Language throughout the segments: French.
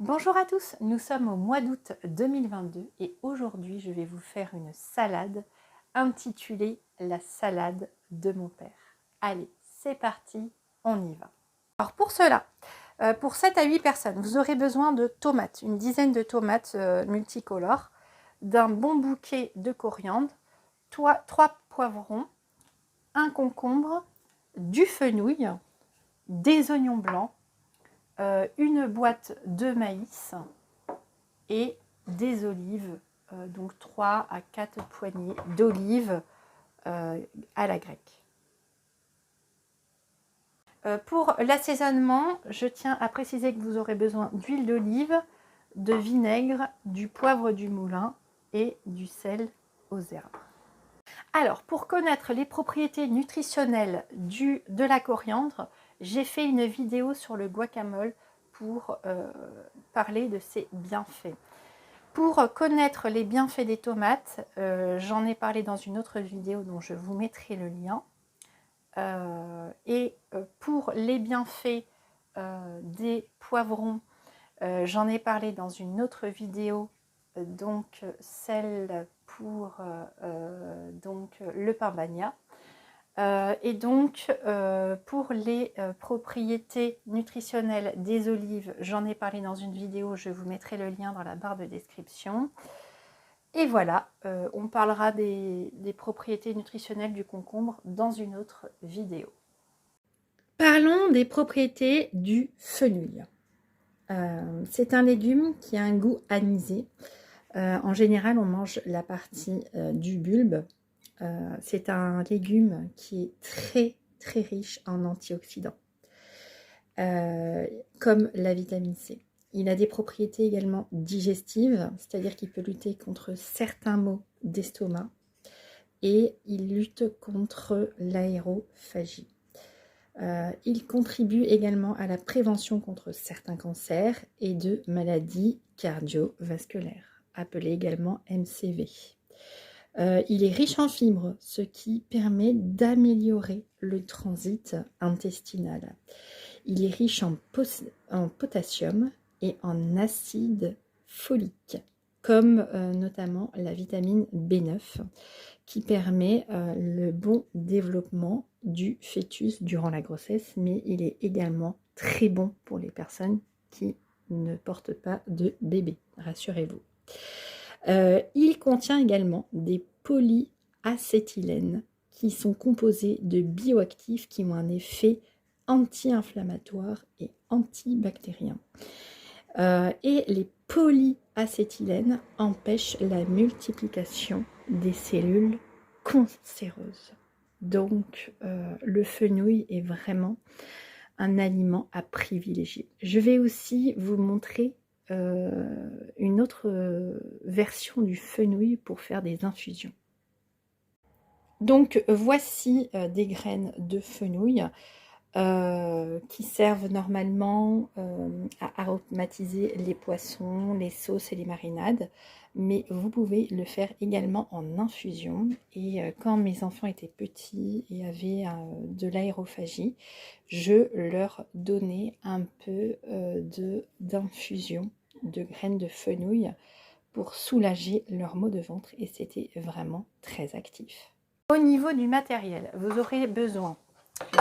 Bonjour à tous, nous sommes au mois d'août 2022 et aujourd'hui je vais vous faire une salade intitulée la salade de mon père. Allez, c'est parti, on y va. Alors pour cela, pour 7 à 8 personnes, vous aurez besoin de tomates, une dizaine de tomates multicolores, d'un bon bouquet de coriandre, 3 poivrons, un concombre, du fenouil, des oignons blancs, une boîte de maïs et des olives, donc 3 à 4 poignées d'olives à la grecque. Pour l'assaisonnement, je tiens à préciser que vous aurez besoin d'huile d'olive, de vinaigre, du poivre du moulin et du sel aux herbes. Alors, pour connaître les propriétés nutritionnelles de la coriandre, j'ai fait une vidéo sur le guacamole pour parler de ses bienfaits. Pour connaître les bienfaits des tomates, j'en ai parlé dans une autre vidéo dont je vous mettrai le lien. Pour les bienfaits des poivrons, j'en ai parlé dans une autre vidéo, donc celle pour le pain bagna. Pour les propriétés nutritionnelles des olives, j'en ai parlé dans une vidéo, je vous mettrai le lien dans la barre de description. Et voilà, on parlera des propriétés nutritionnelles du concombre dans une autre vidéo. Parlons des propriétés du fenouil. C'est un légume qui a un goût anisé. En général, on mange la partie du bulbe. C'est un légume qui est très riche en antioxydants, comme la vitamine C. Il a des propriétés également digestives, c'est-à-dire qu'il peut lutter contre certains maux d'estomac et il lutte contre l'aérophagie. Il contribue également à la prévention contre certains cancers et de maladies cardiovasculaires, appelées également MCV. Il est riche en fibres, ce qui permet d'améliorer le transit intestinal. Il est riche en potassium et en acide folique, comme notamment la vitamine B9, qui permet le bon développement du fœtus durant la grossesse, mais il est également très bon pour les personnes qui ne portent pas de bébé, rassurez-vous. Il contient également des polyacétylènes qui sont composés de bioactifs qui ont un effet anti-inflammatoire et antibactérien. Et les polyacétylènes empêchent la multiplication des cellules cancéreuses. Donc, le fenouil est vraiment un aliment à privilégier. Je vais aussi vous montrer une autre version du fenouil pour faire des infusions. Donc voici des graines de fenouil qui servent normalement à aromatiser les poissons, les sauces et les marinades, mais vous pouvez le faire également en infusion. Et quand mes enfants étaient petits et avaient de l'aérophagie, je leur donnais un peu d'infusion de graines de fenouil pour soulager leurs maux de ventre et c'était vraiment très actif. Au niveau du matériel, vous aurez besoin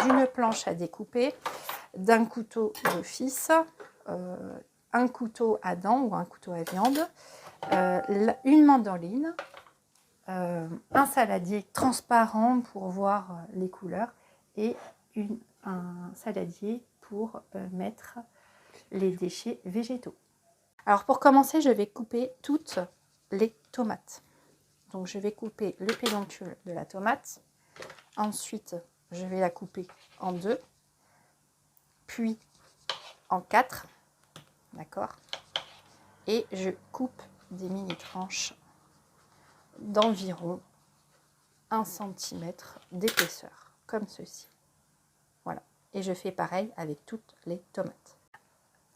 d'une planche à découper, d'un couteau d'office, un couteau à dents ou un couteau à viande, une mandoline, un saladier transparent pour voir les couleurs et un saladier pour mettre les déchets végétaux. Alors pour commencer, je vais couper toutes les tomates. Donc je vais couper le pédoncule de la tomate. Ensuite, je vais la couper en 2, puis en 4, d'accord? Et je coupe des mini-tranches d'environ 1 cm d'épaisseur, comme ceci. Voilà. Et je fais pareil avec toutes les tomates.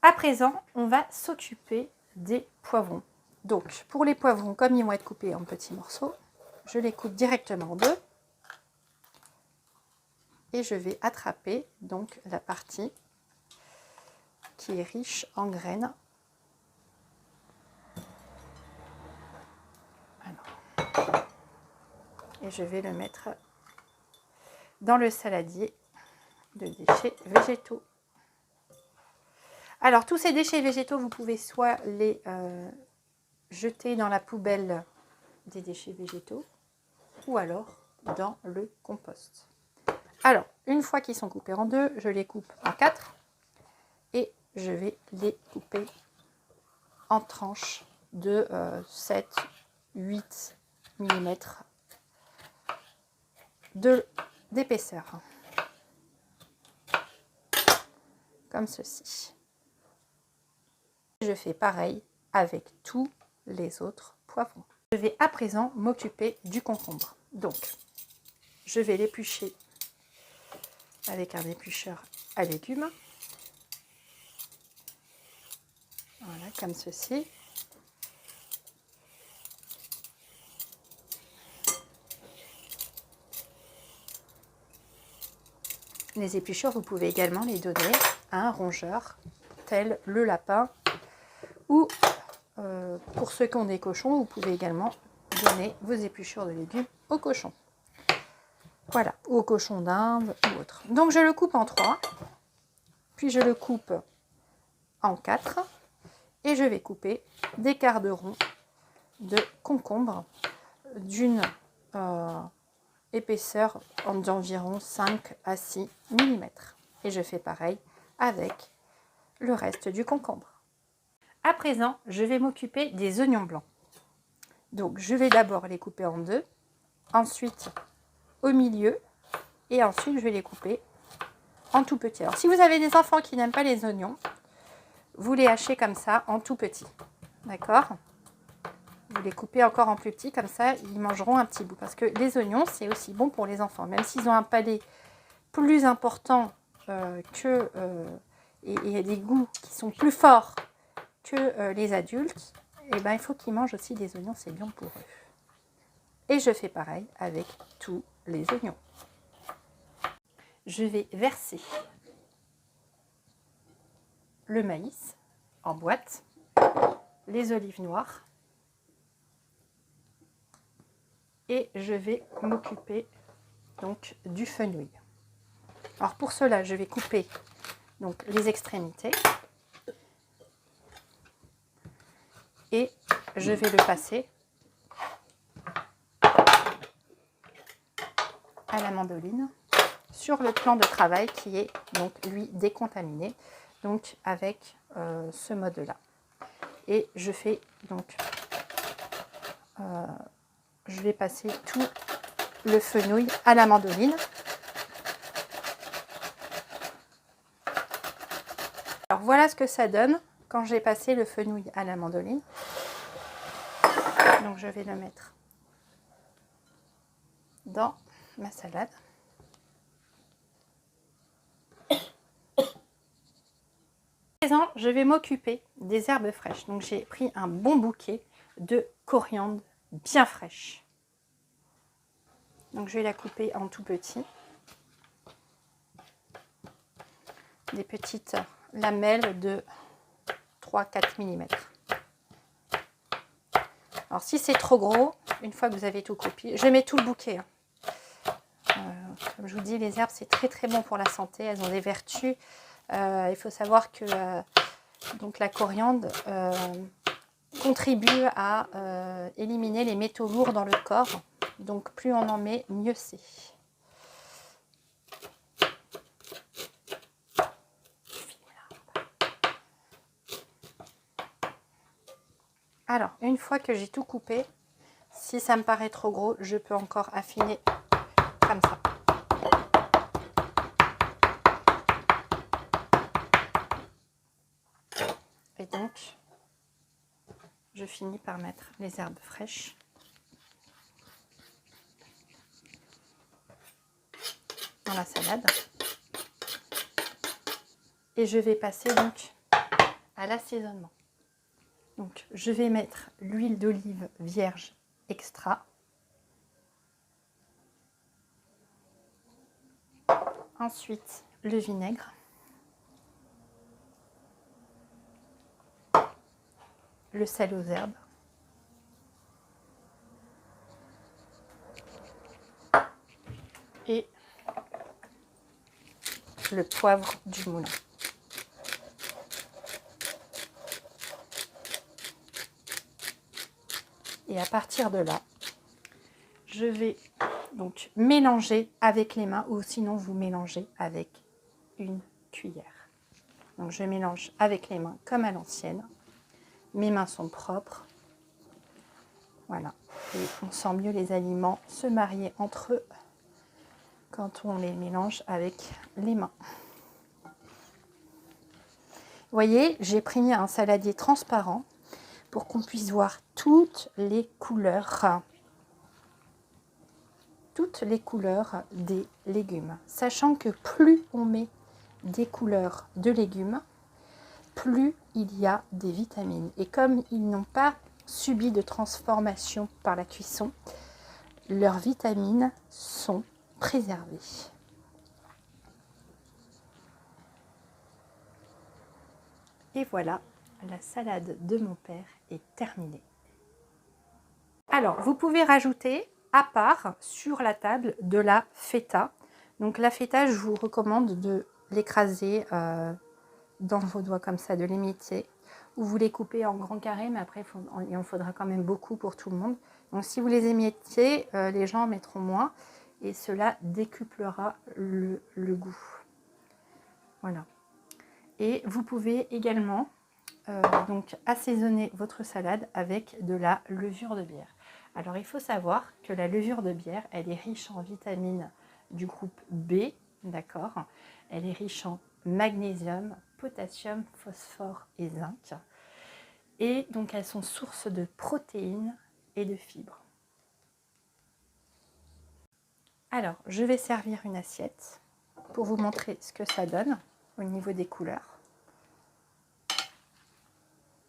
À présent, on va s'occuper des poivrons. Donc, pour les poivrons, comme ils vont être coupés en petits morceaux, je les coupe directement en 2. Et je vais attraper donc la partie qui est riche en graines et je vais le mettre dans le saladier de déchets végétaux. Alors tous ces déchets végétaux, vous pouvez soit les jeter dans la poubelle des déchets végétaux ou alors dans le compost. Alors, une fois qu'ils sont coupés en deux, je les coupe en 4 et je vais les couper en tranches de 7-8 mm d'épaisseur, comme ceci. Je fais pareil avec tous les autres poivrons. Je vais à présent m'occuper du concombre. Donc, je vais l'éplucher avec un éplucheur à légumes. Voilà, comme ceci. Les épluchures, vous pouvez également les donner à un rongeur, tel le lapin, ou pour ceux qui ont des cochons, vous pouvez également donner vos épluchures de légumes aux cochons. Voilà, ou aux cochons d'Inde ou autre. Donc je le coupe en 3, puis je le coupe en 4, et je vais couper des quarts de rond de concombre d'une épaisseur d'environ 5 à 6 mm. Et je fais pareil avec le reste du concombre. À présent, je vais m'occuper des oignons blancs. Donc, je vais d'abord les couper en deux, ensuite au milieu, et ensuite je vais les couper en tout petit. Alors, si vous avez des enfants qui n'aiment pas les oignons, vous les hachez comme ça en tout petit. D'accord ? Vous les coupez encore en plus petit, comme ça ils mangeront un petit bout. Parce que les oignons, c'est aussi bon pour les enfants. Même s'ils ont un palais plus important et des goûts qui sont plus forts que les adultes, et ben, il faut qu'ils mangent aussi des oignons, c'est bien pour eux. Et je fais pareil avec tous les oignons. Je vais verser le maïs en boîte, les olives noires, et je vais m'occuper donc du fenouil. Alors pour cela, je vais couper donc les extrémités et je vais le passer à la mandoline sur le plan de travail qui est donc lui décontaminé, donc avec ce mode là. Et je fais donc je vais passer tout le fenouil à la mandoline. Alors voilà ce que ça donne quand j'ai passé le fenouil à la mandoline. Donc je vais le mettre dans ma salade. À présent, je vais m'occuper des herbes fraîches. Donc j'ai pris un bon bouquet de coriandre bien fraîche. Donc je vais la couper en tout petit. Des petites lamelles de 3-4 mm. Alors si c'est trop gros, une fois que vous avez tout coupé, je mets tout le bouquet. Comme je vous dis, les herbes c'est très très bon pour la santé, elles ont des vertus. Il faut savoir que donc la coriandre contribue à éliminer les métaux lourds dans le corps. Donc plus on en met, mieux c'est. Alors, une fois que j'ai tout coupé, si ça me paraît trop gros, je peux encore affiner comme ça. Et donc, je finis par mettre les herbes fraîches. Dans la salade. Et je vais passer donc à l'assaisonnement. Donc, je vais mettre l'huile d'olive vierge extra. Ensuite, le vinaigre. Le sel aux herbes. et le poivre du moulin. Et à partir de là, je vais donc mélanger avec les mains, ou sinon vous mélangez avec une cuillère. Donc je mélange avec les mains comme à l'ancienne. Mes mains sont propres. Voilà. Et on sent mieux les aliments se marier entre eux quand on les mélange avec les mains. Vous voyez, j'ai pris un saladier transparent pour qu'on puisse voir toutes les couleurs des légumes. Sachant que plus on met des couleurs de légumes, plus il y a des vitamines. Et comme ils n'ont pas subi de transformation par la cuisson, leurs vitamines sont préservées. Et voilà, la salade de mon père est terminée. Alors, vous pouvez rajouter à part sur la table de la feta. Donc la feta, je vous recommande de l'écraser dans vos doigts comme ça, de l'émietter. Ou vous les coupez en grands carrés, mais après il en faudra quand même beaucoup pour tout le monde. Donc si vous les émiettez, les gens en mettront moins et cela décuplera le goût. Voilà. Et vous pouvez également donc assaisonner votre salade avec de la levure de bière. Alors il faut savoir que la levure de bière, elle est riche en vitamines du groupe B, d'accord. Elle est riche en magnésium, potassium, phosphore et zinc. Et donc elles sont source de protéines et de fibres. Alors je vais servir une assiette pour vous montrer ce que ça donne au niveau des couleurs.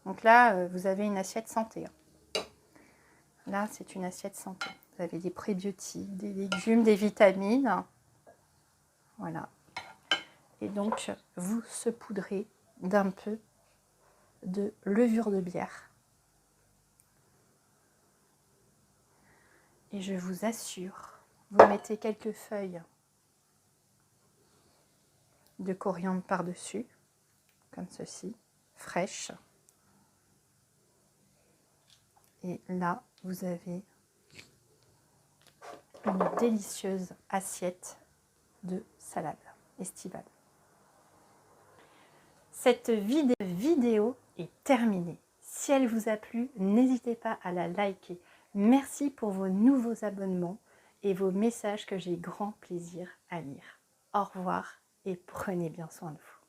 Donc là, vous avez une assiette santé. Là, c'est une assiette santé. Vous avez des prébiotiques, des légumes, des vitamines. Voilà. Et donc, vous saupoudrez d'un peu de levure de bière. Et je vous assure, vous mettez quelques feuilles de coriandre par-dessus, comme ceci, fraîches. Et là, vous avez une délicieuse assiette de salade estivale. Cette vidéo est terminée. Si elle vous a plu, n'hésitez pas à la liker. Merci pour vos nouveaux abonnements et vos messages que j'ai grand plaisir à lire. Au revoir et prenez bien soin de vous.